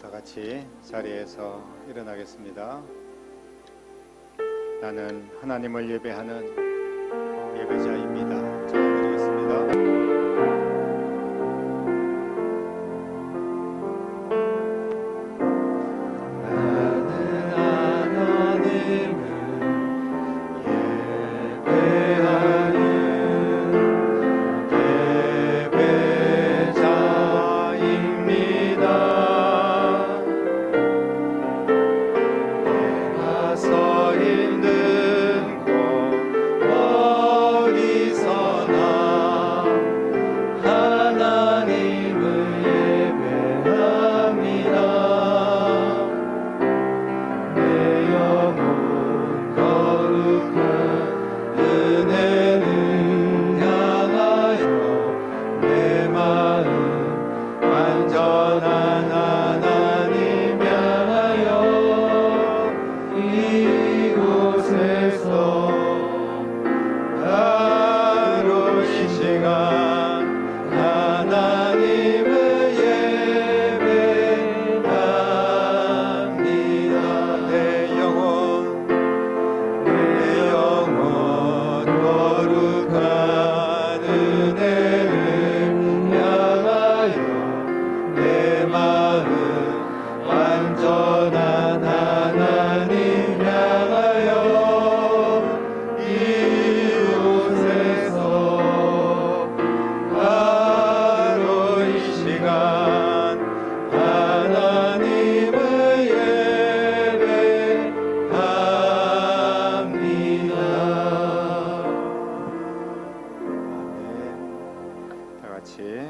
다 같이 자리에서 일어나겠습니다. 나는 하나님을 예배하는 예배자입니다. 전해드리겠습니다.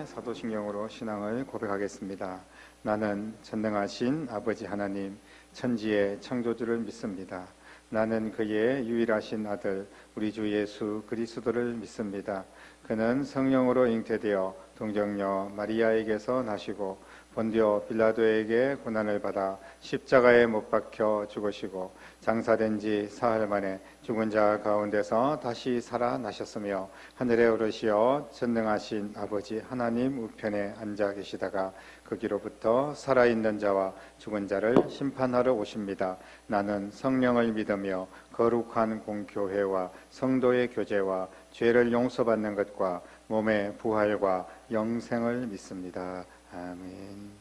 사도신경으로 신앙을 고백하겠습니다. 나는 전능하신 아버지 하나님, 천지의 창조주를 믿습니다. 나는 그의 유일하신 아들 우리 주 예수 그리스도를 믿습니다. 그는 성령으로 잉태되어 동정녀 마리아에게서 나시고 본디오 빌라도에게 고난을 받아 십자가에 못 박혀 죽으시고 장사된 지 사흘 만에 죽은 자 가운데서 다시 살아나셨으며 하늘에 오르시어 전능하신 아버지 하나님 우편에 앉아 계시다가 거기로부터 살아있는 자와 죽은 자를 심판하러 오십니다. 나는 성령을 믿으며 거룩한 공교회와 성도의 교제와 죄를 용서받는 것과 몸의 부활과 영생을 믿습니다. 아멘.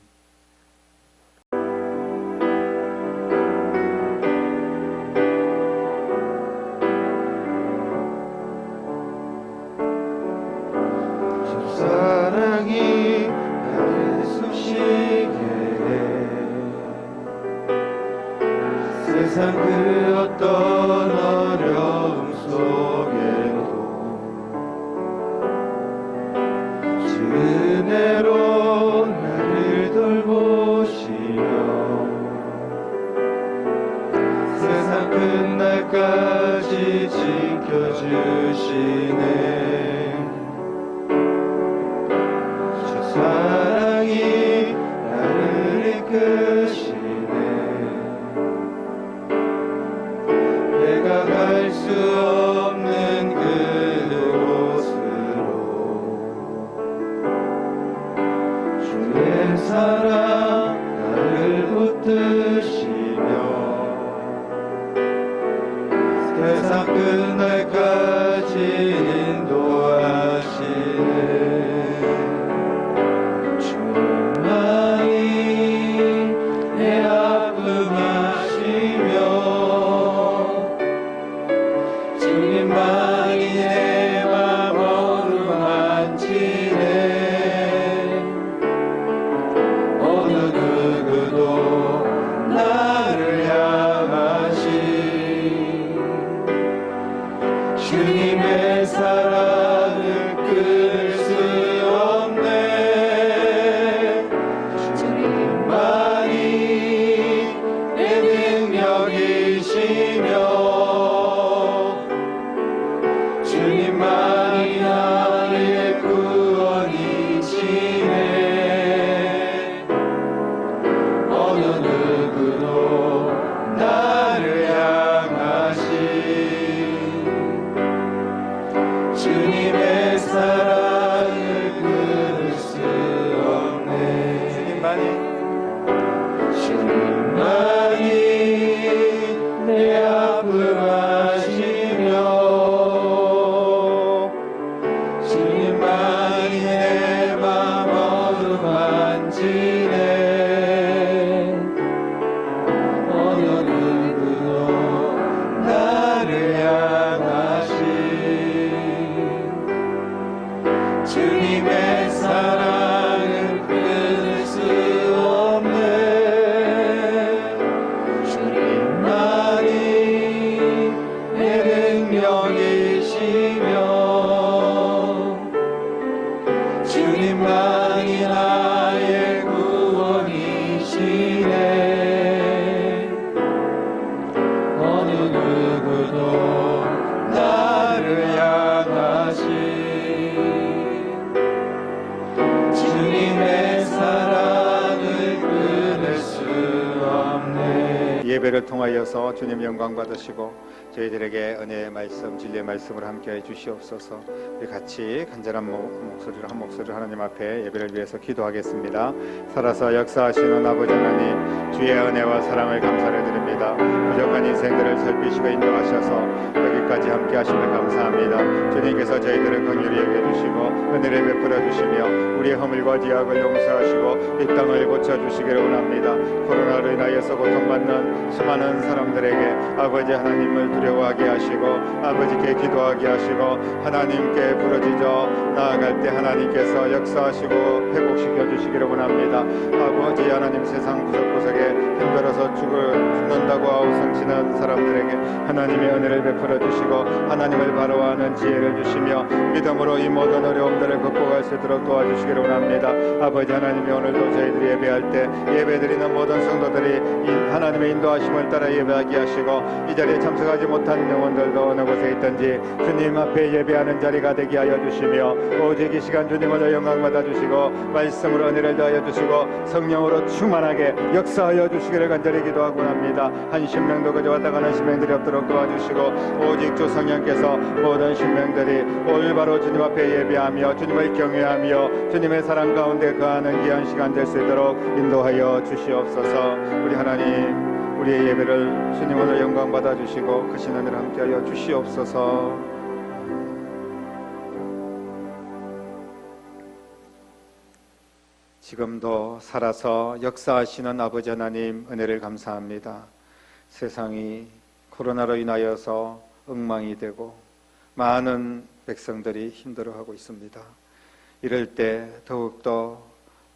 사랑이 나를 쑤시게 해 세상 그 어떤 어려움 속에도 주 은혜로 나를 돌보시며 세상 끝날까지 지켜주시네. 사랑이 나를 이끄시네. 내가 갈 수 없는 그곳으로 주의 사랑 나를 붙드시며 세상 끝날까지 인도하시네. 주님의 사랑을 끊을 수 없네. 주님만이 내 능력이시며 주님만이 나의 구원이시네. 어느 누구도 나를 향하시 주님의 사랑을 끊을 수 없네. 지내 어느 누구도 나를 향하신 주님의 사랑을 끊을 수 없네. 주님만이 내 능력이시며 주님만이 나의 구원이시네. 어느 누구도 나를 향하신 주님의 사랑을 끊을 수 없네. 예배를 통하여서 주님 영광 받으시고 저희들에게 은혜의 말씀, 진리의 말씀을 함께해 주시옵소서. 우리 같이 간절한 목소리로 한 목소리로 하나님 앞에 예배를 위해서 기도하겠습니다. 살아서 역사하시는 아버지 하나님, 주의 은혜와 사랑을 감사를 드립니다. 부족한 인생들을 살피시고 인도하셔서 여기까지 함께 하심을 감사합니다. 주님께서 저희들을 긍휼히 여겨주시고 은혜를 베풀어 주시며 우리의 허물과 죄악을 용서하시고 이 땅을 고쳐주시기를 원합니다. 코로나로 인하여서 고통받는 수많은 사람들에게 아버지 하나님을 두려워하게 하시고 아버지께 기도하게 하시고 하나님께 부르짖어 나아갈 때 하나님께서 역사하시고 회복시켜 주시기를 원합니다. 아버지 하나님, 세상 구석구석에 힘들어서 죽는다고 아우성치는 사람들에게 하나님의 은혜를 베풀어 주시고 하나님을 바라보는 지혜를 주시며 믿음으로 이 모든 어려움들을 극복할 수 있도록 도와주시기를 원합니다. 아버지 하나님이 오늘도 저희들이 예배할 때 예배드리는 모든 성도들이 이 하나님의 인도하심을 따라 예배하게 하시고 이 자리에 참석하지 못한 영혼들도 어느 곳에 있든지 주님 앞에 예배하는 자리가 되게 하여 주시며 오직 이 시간 주님을 영광 받아 주시고 말씀으로 은혜를 더하여 주시고 성령으로 충만하게 역사하여 주시기를 간절히 기도하고 합니다. 한 심령도 그저 왔다 가는 심령들이 없도록 도와주시고 오직 주 성령께서 모든 심령들이 올바로 주님 앞에 예배하며 주님을 경외하며 주님의 사랑 가운데 거하는 귀한 시간 될 수 있도록 인도하여 주시옵소서. 우리 하나님, 우리의 예배를 주님 오늘 영광 받아 주시고 크신 은혜를 함께하여 주시옵소서. 지금도 살아서 역사하시는 아버지 하나님, 은혜를 감사합니다. 세상이 코로나로 인하여서 엉망이 되고 많은 백성들이 힘들어하고 있습니다. 이럴 때 더욱더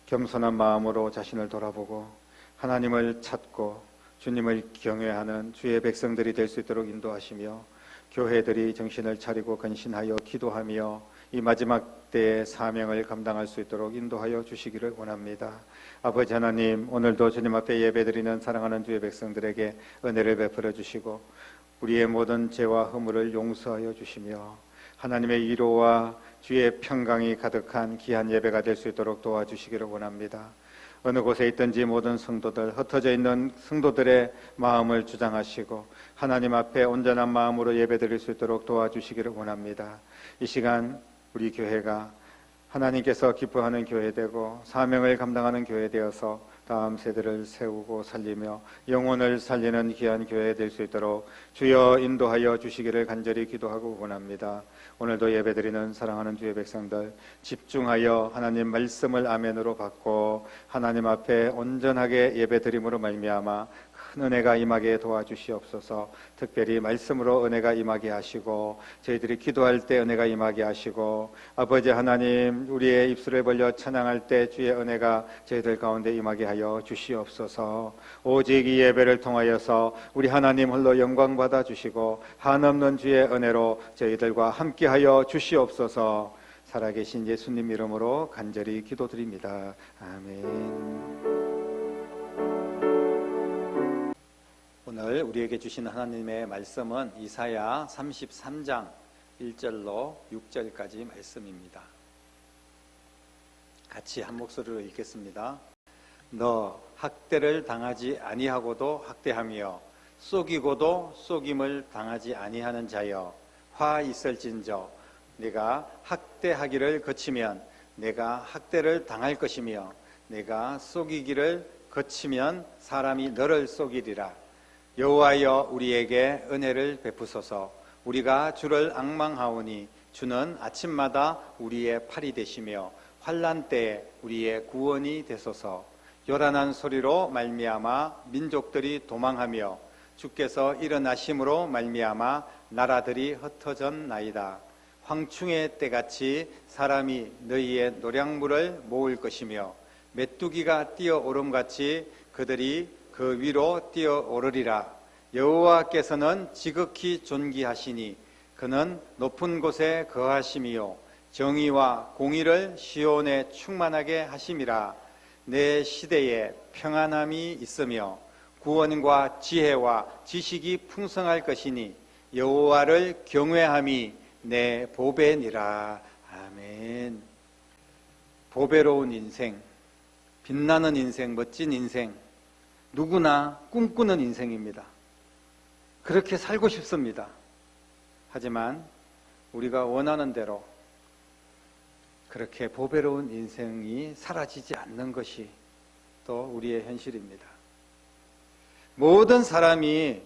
겸손한 마음으로 자신을 돌아보고 하나님을 찾고 주님을 경외하는 주의 백성들이 될 수 있도록 인도하시며 교회들이 정신을 차리고 근신하여 기도하며 이 마지막 때의 사명을 감당할 수 있도록 인도하여 주시기를 원합니다. 아버지 하나님, 오늘도 주님 앞에 예배드리는 사랑하는 주의 백성들에게 은혜를 베풀어 주시고 우리의 모든 죄와 허물을 용서하여 주시며 하나님의 위로와 주의 평강이 가득한 귀한 예배가 될 수 있도록 도와주시기를 원합니다. 어느 곳에 있든지 모든 성도들, 흩어져 있는 성도들의 마음을 주장하시고 하나님 앞에 온전한 마음으로 예배드릴 수 있도록 도와주시기를 원합니다. 이 시간 우리 교회가 하나님께서 기뻐하는 교회 되고 사명을 감당하는 교회 되어서 다음 세대를 세우고 살리며 영혼을 살리는 귀한 교회 될 수 있도록 주여 인도하여 주시기를 간절히 기도하고 원합니다. 오늘도 예배드리는 사랑하는 주의 백성들 집중하여 하나님 말씀을 아멘으로 받고 하나님 앞에 온전하게 예배드림으로 말미암아 큰 은혜가 임하게 도와주시옵소서. 특별히 말씀으로 은혜가 임하게 하시고 저희들이 기도할 때 은혜가 임하게 하시고 아버지 하나님, 우리의 입술을 벌려 찬양할 때 주의 은혜가 저희들 가운데 임하게 하여 주시옵소서. 오직 이 예배를 통하여서 우리 하나님 홀로 영광 받아 주시고 한없는 주의 은혜로 저희들과 함께하여 주시옵소서. 살아계신 예수님 이름으로 간절히 기도드립니다. 아멘. 오늘 우리에게 주신 하나님의 말씀은 이사야 33장 1절로 6절까지 말씀입니다. 같이 한 목소리로 읽겠습니다. 너 학대를 당하지 아니하고도 학대하며 속이고도 속임을 당하지 아니하는 자여, 화 있을진저 내가 학대하기를 거치면 내가 학대를 당할 것이며 내가 속이기를 거치면 사람이 너를 속이리라. 여호와여 우리에게 은혜를 베푸소서. 우리가 주를 앙망하오니 주는 아침마다 우리의 팔이 되시며 환난 때에 우리의 구원이 되소서. 요란한 소리로 말미암아 민족들이 도망하며 주께서 일어나심으로 말미암아 나라들이 흩어졌나이다. 황충의 때같이 사람이 너희의 노량물을 모을 것이며 메뚜기가 뛰어오름같이 그들이 그 위로 뛰어오르리라. 여호와께서는 지극히 존귀하시니 그는 높은 곳에 거하심이요 정의와 공의를 시온에 충만하게 하심이라. 내 시대에 평안함이 있으며 구원과 지혜와 지식이 풍성할 것이니 여호와를 경외함이 내 보배니라. 아멘. 보배로운 인생, 빛나는 인생, 멋진 인생, 누구나 꿈꾸는 인생입니다. 그렇게 살고 싶습니다. 하지만 우리가 원하는 대로 그렇게 보배로운 인생이 사라지지 않는 것이 또 우리의 현실입니다. 모든 사람이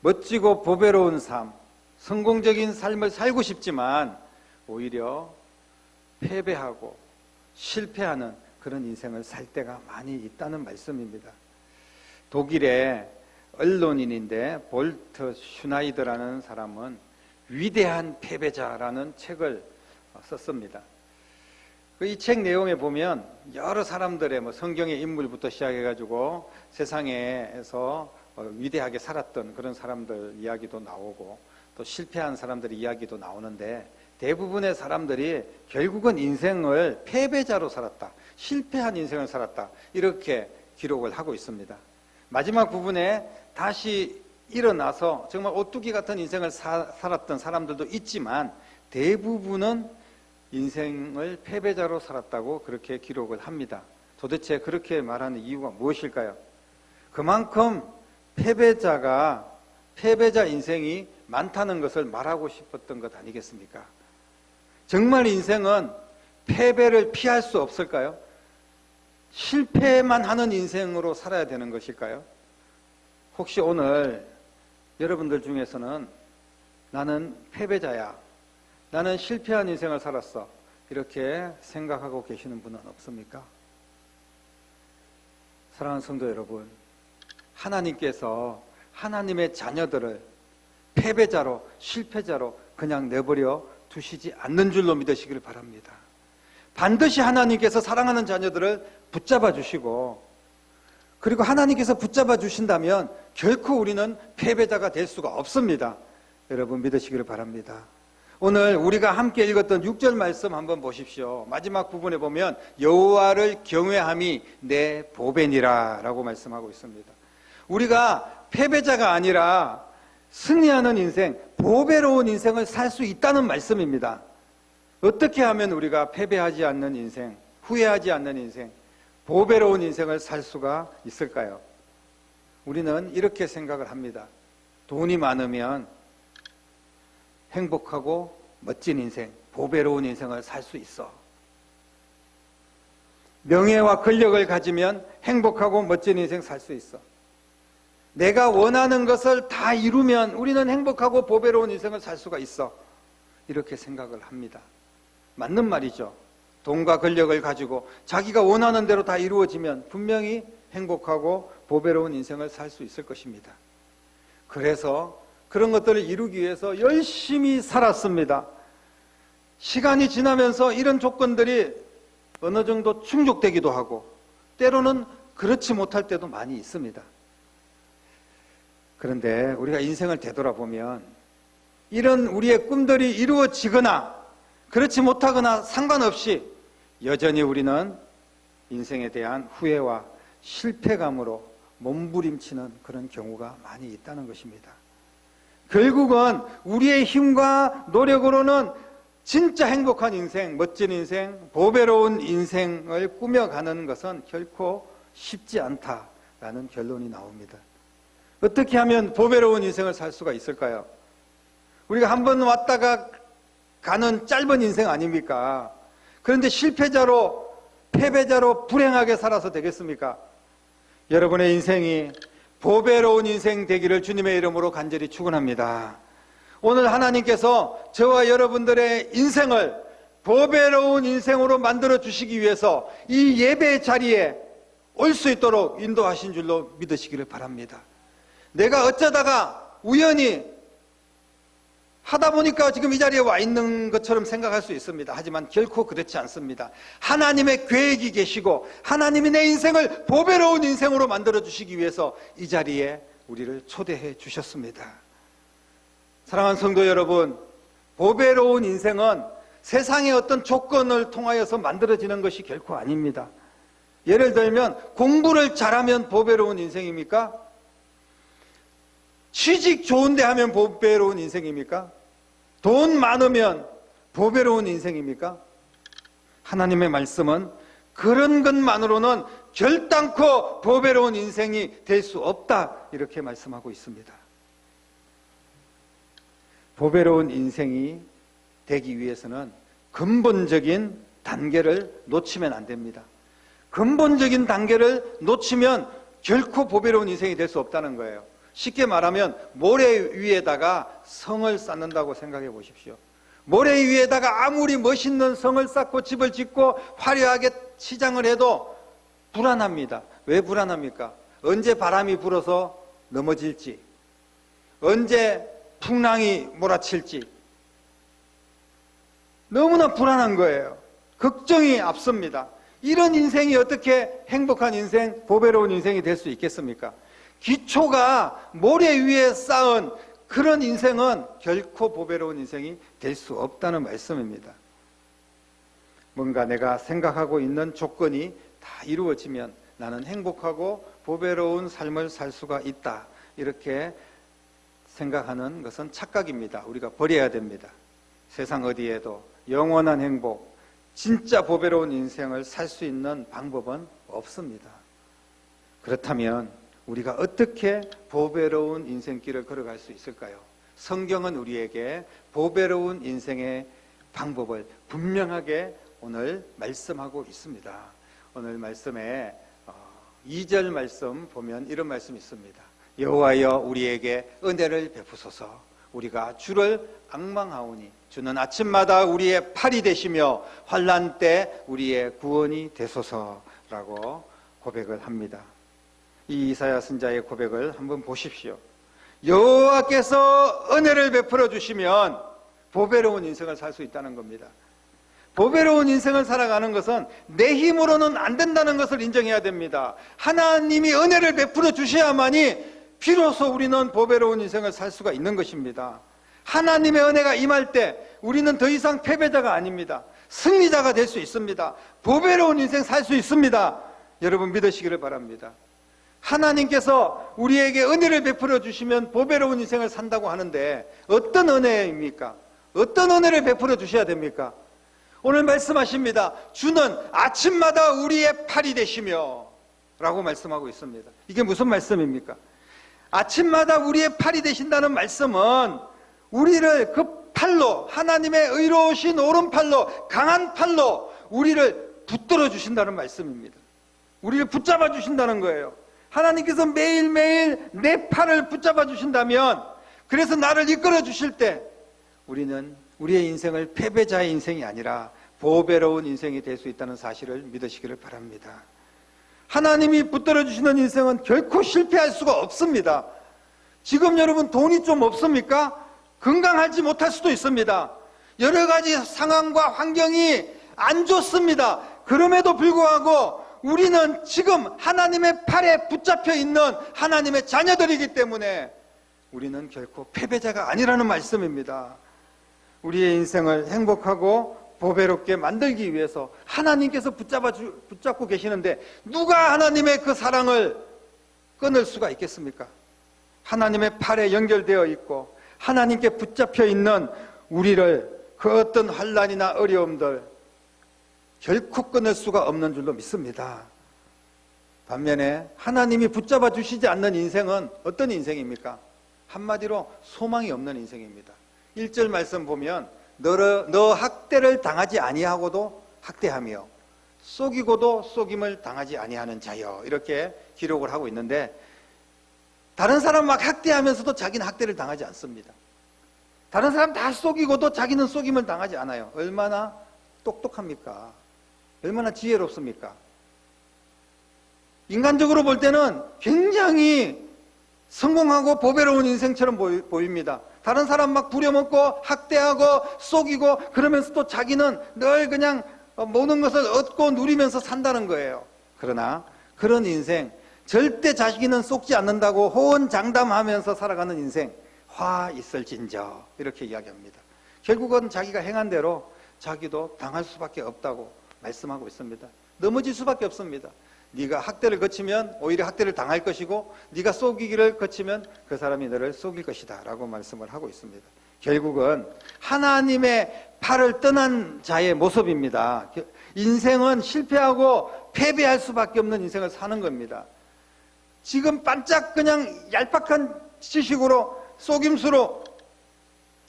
멋지고 보배로운 삶, 성공적인 삶을 살고 싶지만 오히려 패배하고 실패하는 그런 인생을 살 때가 많이 있다는 말씀입니다. 독일의 언론인인데 볼트 슈나이더라는 사람은 위대한 패배자라는 책을 썼습니다. 이 책 내용에 보면 여러 사람들의 성경의 인물부터 시작해가지고 세상에서 위대하게 살았던 그런 사람들 이야기도 나오고 또 실패한 사람들의 이야기도 나오는데 대부분의 사람들이 결국은 인생을 패배자로 살았다, 실패한 인생을 살았다, 이렇게 기록을 하고 있습니다. 마지막 부분에 다시 일어나서 정말 오뚜기 같은 인생을 살았던 사람들도 있지만 대부분은 인생을 패배자로 살았다고 그렇게 기록을 합니다. 도대체 그렇게 말하는 이유가 무엇일까요? 그만큼 패배자 인생이 많다는 것을 말하고 싶었던 것 아니겠습니까? 정말 인생은 패배를 피할 수 없을까요? 실패만 하는 인생으로 살아야 되는 것일까요? 혹시 오늘 여러분들 중에서는 나는 패배자야, 나는 실패한 인생을 살았어, 이렇게 생각하고 계시는 분은 없습니까? 사랑하는 성도 여러분, 하나님께서 하나님의 자녀들을 패배자로, 실패자로 그냥 내버려 두시지 않는 줄로 믿으시길 바랍니다. 반드시 하나님께서 사랑하는 자녀들을 붙잡아 주시고, 그리고 하나님께서 붙잡아 주신다면 결코 우리는 패배자가 될 수가 없습니다. 여러분 믿으시기를 바랍니다. 오늘 우리가 함께 읽었던 6절 말씀 한번 보십시오. 마지막 부분에 보면 여호와를 경외함이 내 보배니라 라고 말씀하고 있습니다. 우리가 패배자가 아니라 승리하는 인생, 보배로운 인생을 살 수 있다는 말씀입니다. 어떻게 하면 우리가 패배하지 않는 인생, 후회하지 않는 인생, 보배로운 인생을 살 수가 있을까요? 우리는 이렇게 생각을 합니다. 돈이 많으면 행복하고 멋진 인생, 보배로운 인생을 살 수 있어. 명예와 권력을 가지면 행복하고 멋진 인생 살 수 있어. 내가 원하는 것을 다 이루면 우리는 행복하고 보배로운 인생을 살 수가 있어. 이렇게 생각을 합니다. 맞는 말이죠. 돈과 권력을 가지고 자기가 원하는 대로 다 이루어지면 분명히 행복하고 보배로운 인생을 살 수 있을 것입니다. 그래서 그런 것들을 이루기 위해서 열심히 살았습니다. 시간이 지나면서 이런 조건들이 어느 정도 충족되기도 하고 때로는 그렇지 못할 때도 많이 있습니다. 그런데 우리가 인생을 되돌아보면 이런 우리의 꿈들이 이루어지거나 그렇지 못하거나 상관없이 여전히 우리는 인생에 대한 후회와 실패감으로 몸부림치는 그런 경우가 많이 있다는 것입니다. 결국은 우리의 힘과 노력으로는 진짜 행복한 인생, 멋진 인생, 보배로운 인생을 꾸며가는 것은 결코 쉽지 않다라는 결론이 나옵니다. 어떻게 하면 보배로운 인생을 살 수가 있을까요? 우리가 한 번 왔다가 가는 짧은 인생 아닙니까? 그런데 실패자로, 패배자로 불행하게 살아서 되겠습니까? 여러분의 인생이 보배로운 인생 되기를 주님의 이름으로 간절히 축원합니다. 오늘 하나님께서 저와 여러분들의 인생을 보배로운 인생으로 만들어 주시기 위해서 이 예배 자리에 올 수 있도록 인도하신 줄로 믿으시기를 바랍니다. 내가 어쩌다가 우연히 하다 보니까 지금 이 자리에 와 있는 것처럼 생각할 수 있습니다. 하지만 결코 그렇지 않습니다. 하나님의 계획이 계시고 하나님이 내 인생을 보배로운 인생으로 만들어 주시기 위해서 이 자리에 우리를 초대해 주셨습니다. 사랑하는 성도 여러분, 보배로운 인생은 세상의 어떤 조건을 통하여서 만들어지는 것이 결코 아닙니다. 예를 들면 공부를 잘하면 보배로운 인생입니까? 취직 좋은데 하면 보배로운 인생입니까? 돈 많으면 보배로운 인생입니까? 하나님의 말씀은 그런 것만으로는 결단코 보배로운 인생이 될 수 없다, 이렇게 말씀하고 있습니다. 보배로운 인생이 되기 위해서는 근본적인 단계를 놓치면 안 됩니다. 근본적인 단계를 놓치면 결코 보배로운 인생이 될 수 없다는 거예요. 쉽게 말하면 모래 위에다가 성을 쌓는다고 생각해 보십시오. 모래 위에다가 아무리 멋있는 성을 쌓고 집을 짓고 화려하게 치장을 해도 불안합니다. 왜 불안합니까? 언제 바람이 불어서 넘어질지, 언제 풍랑이 몰아칠지 너무나 불안한 거예요. 걱정이 앞섭니다. 이런 인생이 어떻게 행복한 인생, 보배로운 인생이 될 수 있겠습니까? 기초가 모래 위에 쌓은 그런 인생은 결코 보배로운 인생이 될 수 없다는 말씀입니다. 뭔가 내가 생각하고 있는 조건이 다 이루어지면 나는 행복하고 보배로운 삶을 살 수가 있다, 이렇게 생각하는 것은 착각입니다. 우리가 버려야 됩니다. 세상 어디에도 영원한 행복, 진짜 보배로운 인생을 살 수 있는 방법은 없습니다. 그렇다면 우리가 어떻게 보배로운 인생길을 걸어갈 수 있을까요? 성경은 우리에게 보배로운 인생의 방법을 분명하게 오늘 말씀하고 있습니다. 오늘 말씀에 2절 말씀 보면 이런 말씀이 있습니다. 여호와여 우리에게 은혜를 베푸소서. 우리가 주를 앙망하오니 주는 아침마다 우리의 팔이 되시며 환난 때 우리의 구원이 되소서라고 고백을 합니다. 이 이사야 선자의 고백을 한번 보십시오. 여호와께서 은혜를 베풀어 주시면 보배로운 인생을 살 수 있다는 겁니다. 보배로운 인생을 살아가는 것은 내 힘으로는 안 된다는 것을 인정해야 됩니다. 하나님이 은혜를 베풀어 주셔야만이 비로소 우리는 보배로운 인생을 살 수가 있는 것입니다. 하나님의 은혜가 임할 때 우리는 더 이상 패배자가 아닙니다. 승리자가 될 수 있습니다. 보배로운 인생 살 수 있습니다. 여러분 믿으시기를 바랍니다. 하나님께서 우리에게 은혜를 베풀어 주시면 보배로운 인생을 산다고 하는데 어떤 은혜입니까? 어떤 은혜를 베풀어 주셔야 됩니까? 오늘 말씀하십니다. 주는 아침마다 우리의 팔이 되시며 라고 말씀하고 있습니다. 이게 무슨 말씀입니까? 아침마다 우리의 팔이 되신다는 말씀은 우리를 그 팔로, 하나님의 의로우신 오른팔로, 강한 팔로 우리를 붙들어 주신다는 말씀입니다. 우리를 붙잡아 주신다는 거예요. 하나님께서 매일매일 내 팔을 붙잡아 주신다면, 그래서 나를 이끌어 주실 때 우리는 우리의 인생을 패배자의 인생이 아니라 보배로운 인생이 될 수 있다는 사실을 믿으시기를 바랍니다. 하나님이 붙들어 주시는 인생은 결코 실패할 수가 없습니다. 지금 여러분 돈이 좀 없습니까? 건강하지 못할 수도 있습니다. 여러 가지 상황과 환경이 안 좋습니다. 그럼에도 불구하고 우리는 지금 하나님의 팔에 붙잡혀 있는 하나님의 자녀들이기 때문에 우리는 결코 패배자가 아니라는 말씀입니다. 우리의 인생을 행복하고 보배롭게 만들기 위해서 하나님께서 붙잡고 계시는데 누가 하나님의 그 사랑을 끊을 수가 있겠습니까? 하나님의 팔에 연결되어 있고 하나님께 붙잡혀 있는 우리를 그 어떤 환난이나 어려움들 결코 끊을 수가 없는 줄로 믿습니다. 반면에 하나님이 붙잡아 주시지 않는 인생은 어떤 인생입니까? 한마디로 소망이 없는 인생입니다. 1절 말씀 보면 너 학대를 당하지 아니하고도 학대하며 속이고도 속임을 당하지 아니하는 자여, 이렇게 기록을 하고 있는데 다른 사람 막 학대하면서도 자기는 학대를 당하지 않습니다. 다른 사람 다 속이고도 자기는 속임을 당하지 않아요. 얼마나 똑똑합니까? 얼마나 지혜롭습니까? 인간적으로 볼 때는 굉장히 성공하고 보배로운 인생처럼 보입니다. 다른 사람 막 부려먹고 학대하고 속이고 그러면서 또 자기는 늘 그냥 모든 것을 얻고 누리면서 산다는 거예요. 그러나 그런 인생, 절대 자기는 속지 않는다고 호언장담하면서 살아가는 인생, 화 있을진저 이렇게 이야기합니다. 결국은 자기가 행한 대로 자기도 당할 수밖에 없다고 말씀하고 있습니다. 넘어질 수밖에 없습니다. 네가 학대를 거치면 오히려 학대를 당할 것이고 네가 속이기를 거치면 그 사람이 너를 속일 것이다 라고 말씀을 하고 있습니다. 결국은 하나님의 팔을 떠난 자의 모습입니다. 인생은 실패하고 패배할 수밖에 없는 인생을 사는 겁니다. 지금 반짝 그냥 얄팍한 지식으로 속임수로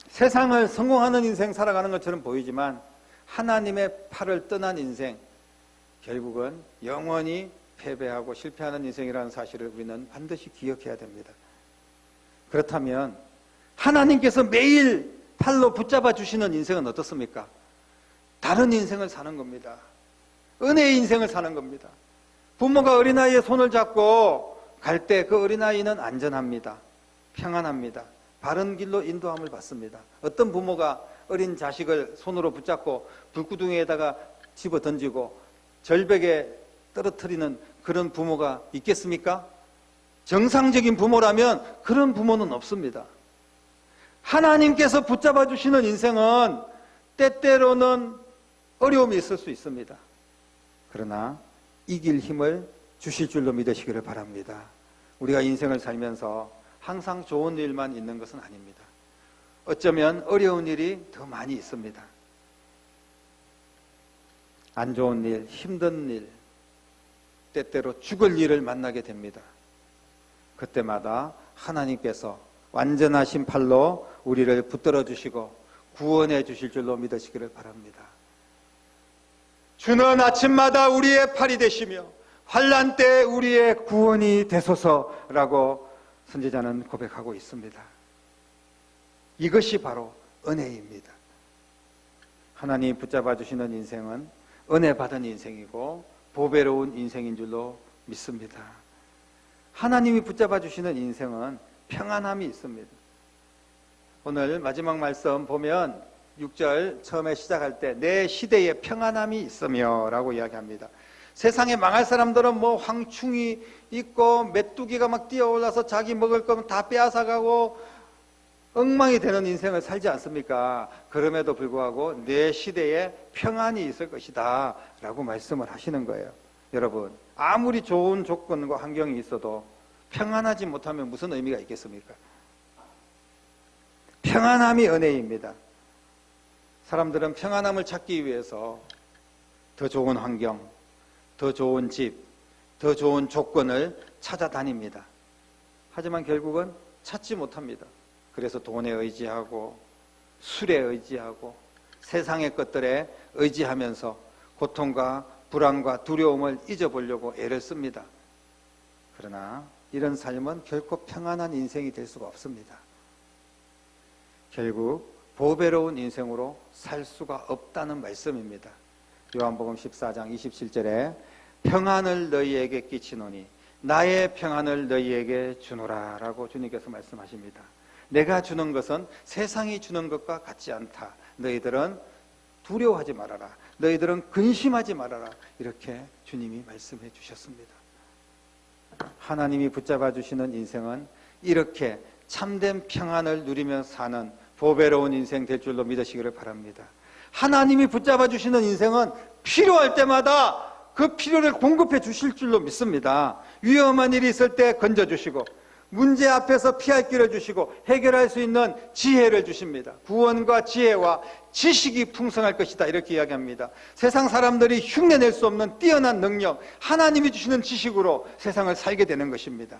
세상을 성공하는 인생 살아가는 것처럼 보이지만 하나님의 팔을 떠난 인생, 결국은 영원히 패배하고 실패하는 인생이라는 사실을 우리는 반드시 기억해야 됩니다. 그렇다면 하나님께서 매일 팔로 붙잡아 주시는 인생은 어떻습니까? 다른 인생을 사는 겁니다. 은혜의 인생을 사는 겁니다. 부모가 어린아이의 손을 잡고 갈 때 그 어린아이는 안전합니다. 평안합니다. 바른 길로 인도함을 받습니다. 어떤 부모가 어린 자식을 손으로 붙잡고 불구덩이에다가 집어 던지고 절벽에 떨어뜨리는 그런 부모가 있겠습니까? 정상적인 부모라면 그런 부모는 없습니다. 하나님께서 붙잡아 주시는 인생은 때때로는 어려움이 있을 수 있습니다. 그러나 이길 힘을 주실 줄로 믿으시기를 바랍니다. 우리가 인생을 살면서 항상 좋은 일만 있는 것은 아닙니다. 어쩌면 어려운 일이 더 많이 있습니다. 안 좋은 일, 힘든 일, 때때로 죽을 일을 만나게 됩니다. 그때마다 하나님께서 완전하신 팔로 우리를 붙들어 주시고 구원해 주실 줄로 믿으시기를 바랍니다. 주는 아침마다 우리의 팔이 되시며 환난 때 우리의 구원이 되소서라고 선지자는 고백하고 있습니다. 이것이 바로 은혜입니다. 하나님 붙잡아 주시는 인생은 은혜 받은 인생이고 보배로운 인생인 줄로 믿습니다. 하나님이 붙잡아 주시는 인생은 평안함이 있습니다. 오늘 마지막 말씀 보면 6절 처음에 시작할 때 내 시대에 평안함이 있으며 라고 이야기합니다. 세상에 망할 사람들은 뭐 황충이 있고 메뚜기가 막 뛰어올라서 자기 먹을 거면 다 빼앗아가고 엉망이 되는 인생을 살지 않습니까? 그럼에도 불구하고 내 시대에 평안이 있을 것이다 라고 말씀을 하시는 거예요. 여러분, 아무리 좋은 조건과 환경이 있어도 평안하지 못하면 무슨 의미가 있겠습니까? 평안함이 은혜입니다. 사람들은 평안함을 찾기 위해서 더 좋은 환경, 더 좋은 집, 더 좋은 조건을 찾아다닙니다. 하지만 결국은 찾지 못합니다. 그래서 돈에 의지하고 술에 의지하고 세상의 것들에 의지하면서 고통과 불안과 두려움을 잊어보려고 애를 씁니다. 그러나 이런 삶은 결코 평안한 인생이 될 수가 없습니다. 결국 보배로운 인생으로 살 수가 없다는 말씀입니다. 요한복음 14장 27절에 평안을 너희에게 끼치노니 나의 평안을 너희에게 주노라 라고 주님께서 말씀하십니다. 내가 주는 것은 세상이 주는 것과 같지 않다. 너희들은 두려워하지 말아라. 너희들은 근심하지 말아라. 이렇게 주님이 말씀해 주셨습니다. 하나님이 붙잡아 주시는 인생은 이렇게 참된 평안을 누리며 사는 보배로운 인생 될 줄로 믿으시기를 바랍니다. 하나님이 붙잡아 주시는 인생은 필요할 때마다 그 필요를 공급해 주실 줄로 믿습니다. 위험한 일이 있을 때 건져주시고 문제 앞에서 피할 길을 주시고 해결할 수 있는 지혜를 주십니다. 구원과 지혜와 지식이 풍성할 것이다 이렇게 이야기합니다. 세상 사람들이 흉내낼 수 없는 뛰어난 능력, 하나님이 주시는 지식으로 세상을 살게 되는 것입니다.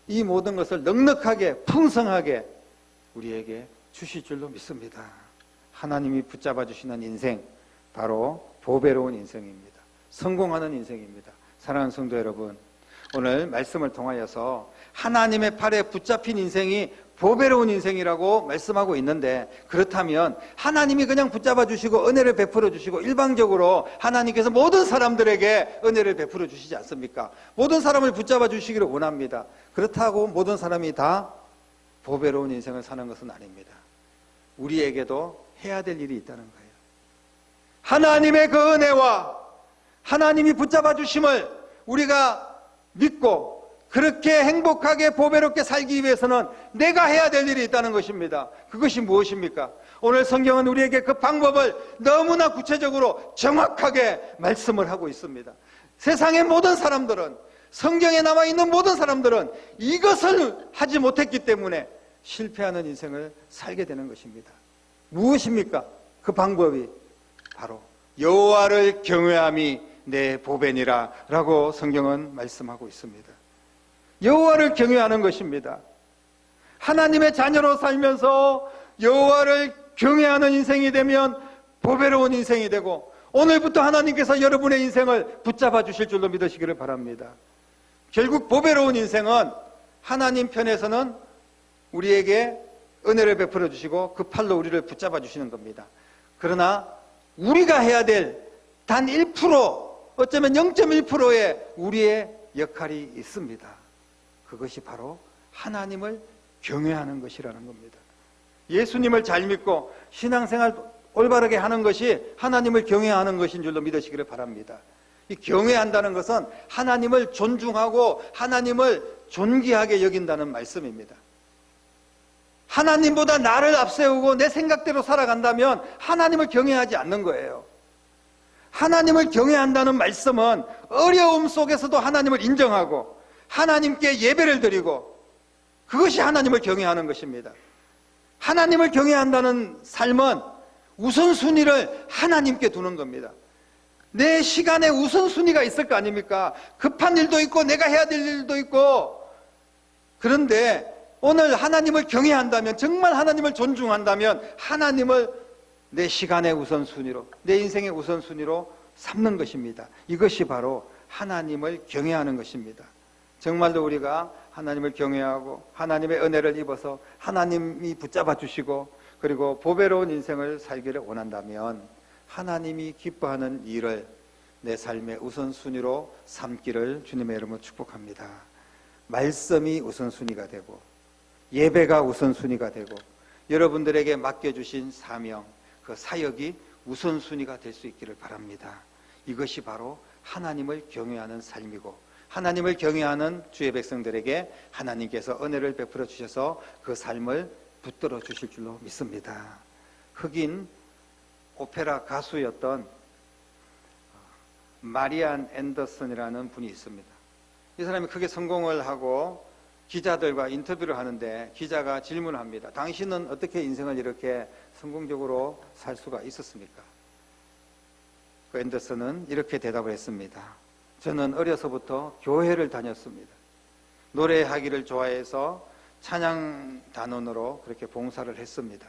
이 모든 것을 넉넉하게 풍성하게 우리에게 주실 줄로 믿습니다. 하나님이 붙잡아 주시는 인생, 바로 보배로운 인생입니다. 성공하는 인생입니다. 사랑하는 성도 여러분, 오늘 말씀을 통하여서 하나님의 팔에 붙잡힌 인생이 보배로운 인생이라고 말씀하고 있는데, 그렇다면 하나님이 그냥 붙잡아 주시고 은혜를 베풀어 주시고 일방적으로 하나님께서 모든 사람들에게 은혜를 베풀어 주시지 않습니까? 모든 사람을 붙잡아 주시기를 원합니다. 그렇다고 모든 사람이 다 보배로운 인생을 사는 것은 아닙니다. 우리에게도 해야 될 일이 있다는 거예요. 하나님의 그 은혜와 하나님이 붙잡아 주심을 우리가 믿고 그렇게 행복하게 보배롭게 살기 위해서는 내가 해야 될 일이 있다는 것입니다. 그것이 무엇입니까? 오늘 성경은 우리에게 그 방법을 너무나 구체적으로 정확하게 말씀을 하고 있습니다. 세상의 모든 사람들은, 성경에 나와 있는 모든 사람들은 이것을 하지 못했기 때문에 실패하는 인생을 살게 되는 것입니다. 무엇입니까? 그 방법이 바로 여호와를 경외함이 내 보배니라 라고 성경은 말씀하고 있습니다. 여호와를 경외하는 것입니다. 하나님의 자녀로 살면서 여호와를 경외하는 인생이 되면 보배로운 인생이 되고, 오늘부터 하나님께서 여러분의 인생을 붙잡아 주실 줄로 믿으시기를 바랍니다. 결국 보배로운 인생은 하나님 편에서는 우리에게 은혜를 베풀어 주시고 그 팔로 우리를 붙잡아 주시는 겁니다. 그러나 우리가 해야 될 단 1%, 어쩌면 0.1%의 우리의 역할이 있습니다. 그것이 바로 하나님을 경외하는 것이라는 겁니다. 예수님을 잘 믿고 신앙생활 올바르게 하는 것이 하나님을 경외하는 것인 줄로 믿으시기를 바랍니다. 이 경외한다는 것은 하나님을 존중하고 하나님을 존귀하게 여긴다는 말씀입니다. 하나님보다 나를 앞세우고 내 생각대로 살아간다면 하나님을 경외하지 않는 거예요. 하나님을 경외한다는 말씀은 어려움 속에서도 하나님을 인정하고 하나님께 예배를 드리고, 그것이 하나님을 경외하는 것입니다. 하나님을 경외한다는 삶은 우선순위를 하나님께 두는 겁니다. 내 시간에 우선순위가 있을 거 아닙니까? 급한 일도 있고 내가 해야 될 일도 있고. 그런데 오늘 하나님을 경외한다면, 정말 하나님을 존중한다면 하나님을 내 시간의 우선순위로, 내 인생의 우선순위로 삼는 것입니다. 이것이 바로 하나님을 경외하는 것입니다. 정말로 우리가 하나님을 경외하고 하나님의 은혜를 입어서 하나님이 붙잡아 주시고 그리고 보배로운 인생을 살기를 원한다면 하나님이 기뻐하는 일을 내 삶의 우선순위로 삼기를 주님의 이름으로 축복합니다. 말씀이 우선순위가 되고 예배가 우선순위가 되고 여러분들에게 맡겨주신 사명, 그 사역이 우선순위가 될 수 있기를 바랍니다. 이것이 바로 하나님을 경외하는 삶이고, 하나님을 경외하는 주의 백성들에게 하나님께서 은혜를 베풀어 주셔서 그 삶을 붙들어 주실 줄로 믿습니다. 흑인 오페라 가수였던 마리안 앤더슨이라는 분이 있습니다. 이 사람이 크게 성공을 하고 기자들과 인터뷰를 하는데 기자가 질문을 합니다. 당신은 어떻게 인생을 이렇게 성공적으로 살 수가 있었습니까? 그 앤더슨은 이렇게 대답을 했습니다. 저는 어려서부터 교회를 다녔습니다. 노래하기를 좋아해서 찬양 단원으로 그렇게 봉사를 했습니다.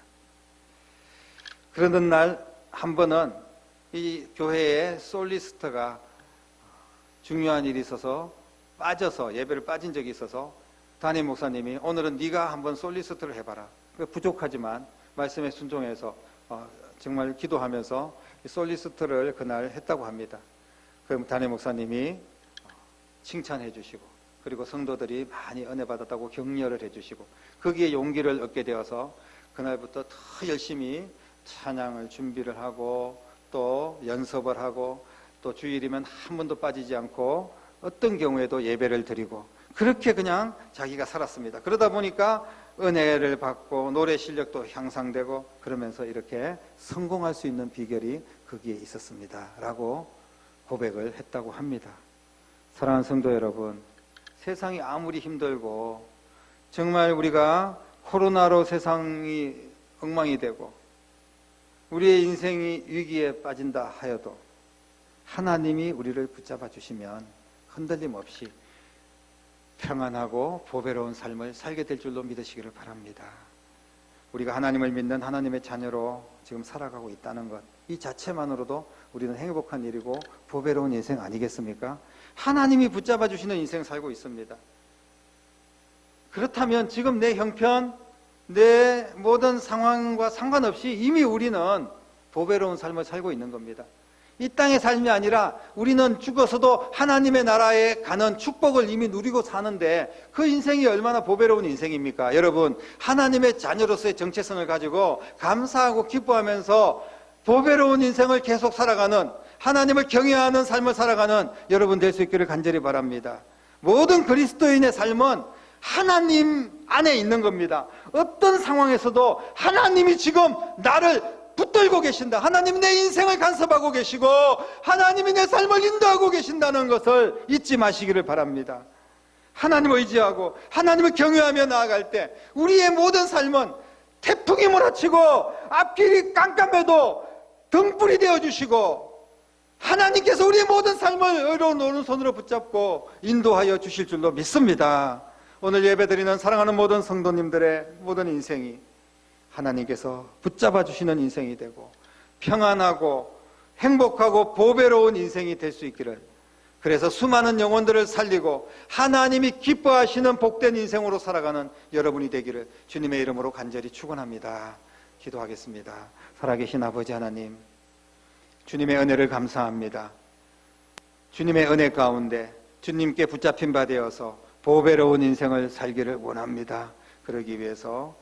그러던 날 한 번은 이 교회에 솔리스트가 중요한 일이 있어서 빠져서 예배를 빠진 적이 있어서 담임 목사님이 오늘은 네가 한번 솔리스트를 해봐라. 부족하지만 말씀에 순종해서 정말 기도하면서 솔리스트를 그날 했다고 합니다. 그럼 담임 목사님이 칭찬해 주시고 그리고 성도들이 많이 은혜 받았다고 격려를 해 주시고 거기에 용기를 얻게 되어서 그날부터 더 열심히 찬양을 준비를 하고 또 연습을 하고 또 주일이면 한 번도 빠지지 않고 어떤 경우에도 예배를 드리고 그렇게 그냥 자기가 살았습니다. 그러다 보니까 은혜를 받고 노래 실력도 향상되고 그러면서 이렇게 성공할 수 있는 비결이 거기에 있었습니다 라고 고백을 했다고 합니다. 사랑하는 성도 여러분, 세상이 아무리 힘들고 정말 우리가 코로나로 세상이 엉망이 되고 우리의 인생이 위기에 빠진다 하여도 하나님이 우리를 붙잡아 주시면 흔들림 없이 평안하고 보배로운 삶을 살게 될 줄로 믿으시기를 바랍니다. 우리가 하나님을 믿는 하나님의 자녀로 지금 살아가고 있다는 것, 이 자체만으로도 우리는 행복한 일이고 보배로운 인생 아니겠습니까? 하나님이 붙잡아 주시는 인생 살고 있습니다. 그렇다면 지금 내 형편, 내 모든 상황과 상관없이 이미 우리는 보배로운 삶을 살고 있는 겁니다. 이 땅의 삶이 아니라 우리는 죽어서도 하나님의 나라에 가는 축복을 이미 누리고 사는데 그 인생이 얼마나 보배로운 인생입니까? 여러분, 하나님의 자녀로서의 정체성을 가지고 감사하고 기뻐하면서 보배로운 인생을 계속 살아가는, 하나님을 경외하는 삶을 살아가는 여러분 될 수 있기를 간절히 바랍니다. 모든 그리스도인의 삶은 하나님 안에 있는 겁니다. 어떤 상황에서도 하나님이 지금 나를 붙들고 계신다. 하나님이 내 인생을 간섭하고 계시고 하나님이 내 삶을 인도하고 계신다는 것을 잊지 마시기를 바랍니다. 하나님을 의지하고 하나님을 경외하며 나아갈 때 우리의 모든 삶은 태풍이 몰아치고 앞길이 깜깜해도 등불이 되어주시고 하나님께서 우리의 모든 삶을 의로운 오른손으로 붙잡고 인도하여 주실 줄로 믿습니다. 오늘 예배드리는 사랑하는 모든 성도님들의 모든 인생이 하나님께서 붙잡아 주시는 인생이 되고 평안하고 행복하고 보배로운 인생이 될 수 있기를, 그래서 수많은 영혼들을 살리고 하나님이 기뻐하시는 복된 인생으로 살아가는 여러분이 되기를 주님의 이름으로 간절히 축원합니다. 기도하겠습니다. 살아계신 아버지 하나님, 주님의 은혜를 감사합니다. 주님의 은혜 가운데 주님께 붙잡힌 바 되어서 보배로운 인생을 살기를 원합니다. 그러기 위해서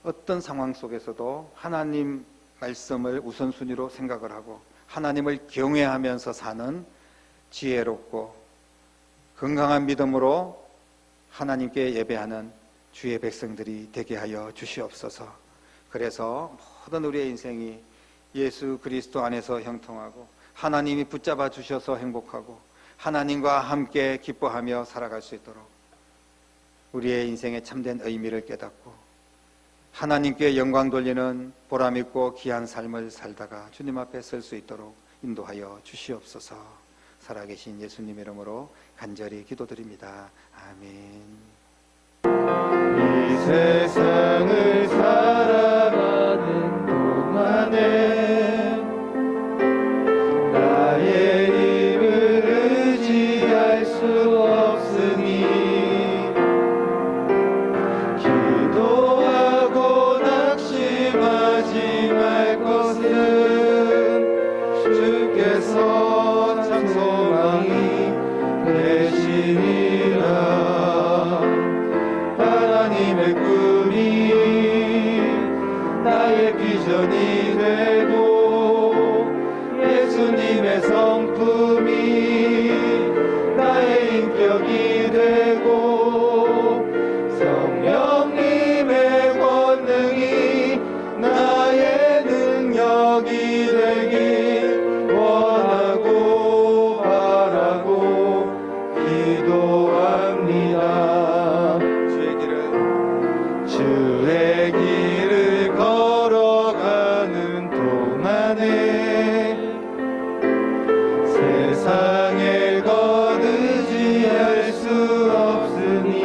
어떤 상황 속에서도 하나님 말씀을 우선순위로 생각을 하고 하나님을 경외하면서 사는 지혜롭고 건강한 믿음으로 하나님께 예배하는 주의 백성들이 되게 하여 주시옵소서. 그래서 모든 우리의 인생이 예수 그리스도 안에서 형통하고 하나님이 붙잡아 주셔서 행복하고 하나님과 함께 기뻐하며 살아갈 수 있도록 우리의 인생의 참된 의미를 깨닫고 하나님께 영광 돌리는 보람있고 귀한 삶을 살다가 주님 앞에 설 수 있도록 인도하여 주시옵소서. 살아계신 예수님 이름으로 간절히 기도드립니다. 아멘. 이 세상을 살아가는 동안에 나의 힘을 의지할 수 없으니 기도하고 낙심하지 말 것은 주께서 참 소망이 되시니라. 하나님의 꿈이 나의 비전이 되고 예수님의 성품이 나의 인격이 되고 성령님의 권능이 나의 능력이 되길 원하고 바라고 기도합니다. 주의 길을 걸어가는 동안에 세상의 것 의지할 수 없으니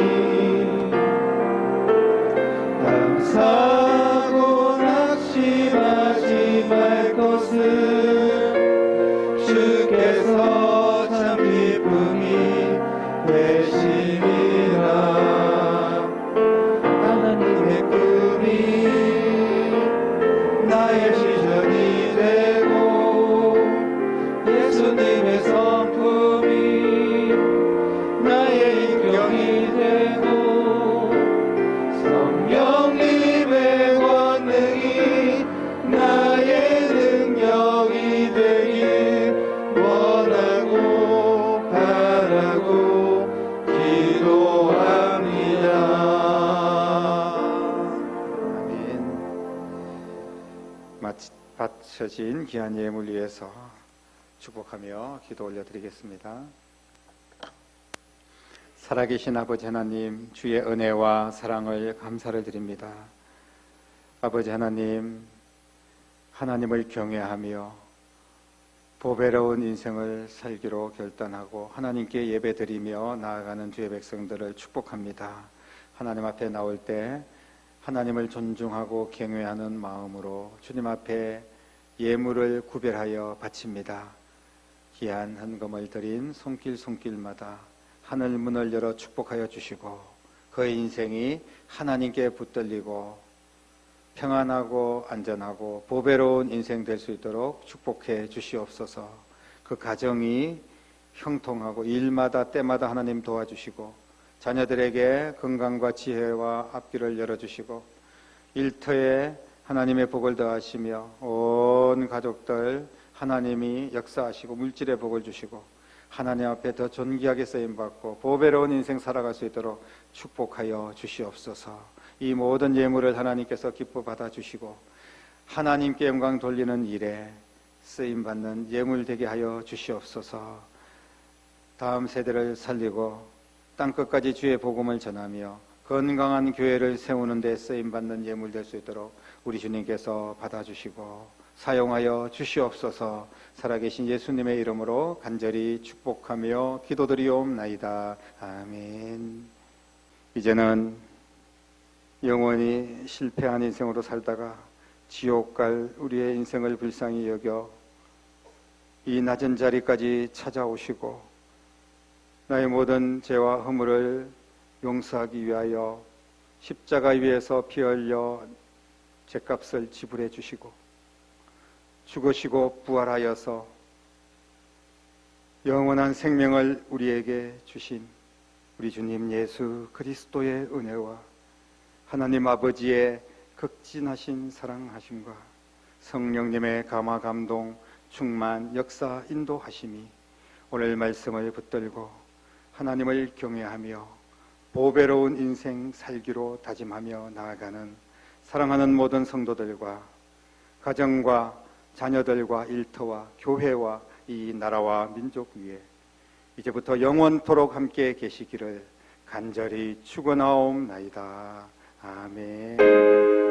감사하고 낙심하지 말 것은 주께서 참 기쁨이 되시리라. 하나님의 꿈이 나의 비전이 되고 예수님의 성품이 나의 인격이 되고 성령님의 권능이 나의 능력이 되길 원하고 바라고 기도합니다. 바쳐진 귀한 예물 위해서 축복하며 기도 올려드리겠습니다. 살아계신 아버지 하나님, 주의 은혜와 사랑을 감사를 드립니다. 아버지 하나님, 하나님을 경외하며 보배로운 인생을 살기로 결단하고 하나님께 예배드리며 나아가는 주의 백성들을 축복합니다. 하나님 앞에 나올 때 하나님을 존중하고 경외하는 마음으로 주님 앞에 예물을 구별하여 바칩니다. 귀한 헌금을 드린 손길마다 하늘 문을 열어 축복하여 주시고 그의 인생이 하나님께 붙들리고 평안하고 안전하고 보배로운 인생 될 수 있도록 축복해 주시옵소서. 그 가정이 형통하고 일마다 때마다 하나님 도와주시고 자녀들에게 건강과 지혜와 앞길을 열어주시고 일터에 하나님의 복을 더하시며 온 가족들 하나님이 역사하시고 물질의 복을 주시고 하나님 앞에 더 존귀하게 쓰임받고 보배로운 인생 살아갈 수 있도록 축복하여 주시옵소서. 이 모든 예물을 하나님께서 기뻐 받아주시고 하나님께 영광 돌리는 일에 쓰임받는 예물 되게 하여 주시옵소서. 다음 세대를 살리고 땅끝까지 주의 복음을 전하며 건강한 교회를 세우는 데 쓰임받는 예물 될 수 있도록 우리 주님께서 받아주시고 사용하여 주시옵소서. 살아계신 예수님의 이름으로 간절히 축복하며 기도드리옵나이다. 아멘. 이제는 영원히 실패한 인생으로 살다가 지옥 갈 우리의 인생을 불쌍히 여겨 이 낮은 자리까지 찾아오시고 나의 모든 죄와 허물을 용서하기 위하여 십자가 위에서 피 흘려 죄값을 지불해 주시고 죽으시고 부활하여서 영원한 생명을 우리에게 주신 우리 주님 예수 그리스도의 은혜와 하나님 아버지의 극진하신 사랑하심과 성령님의 감화 감동 충만 역사 인도하심이 오늘 말씀을 붙들고 하나님을 경외하며 보배로운 인생 살기로 다짐하며 나아가는 사랑하는 모든 성도들과 가정과 자녀들과 일터와 교회와 이 나라와 민족 위에 이제부터 영원토록 함께 계시기를 간절히 축원하옵나이다. 아멘.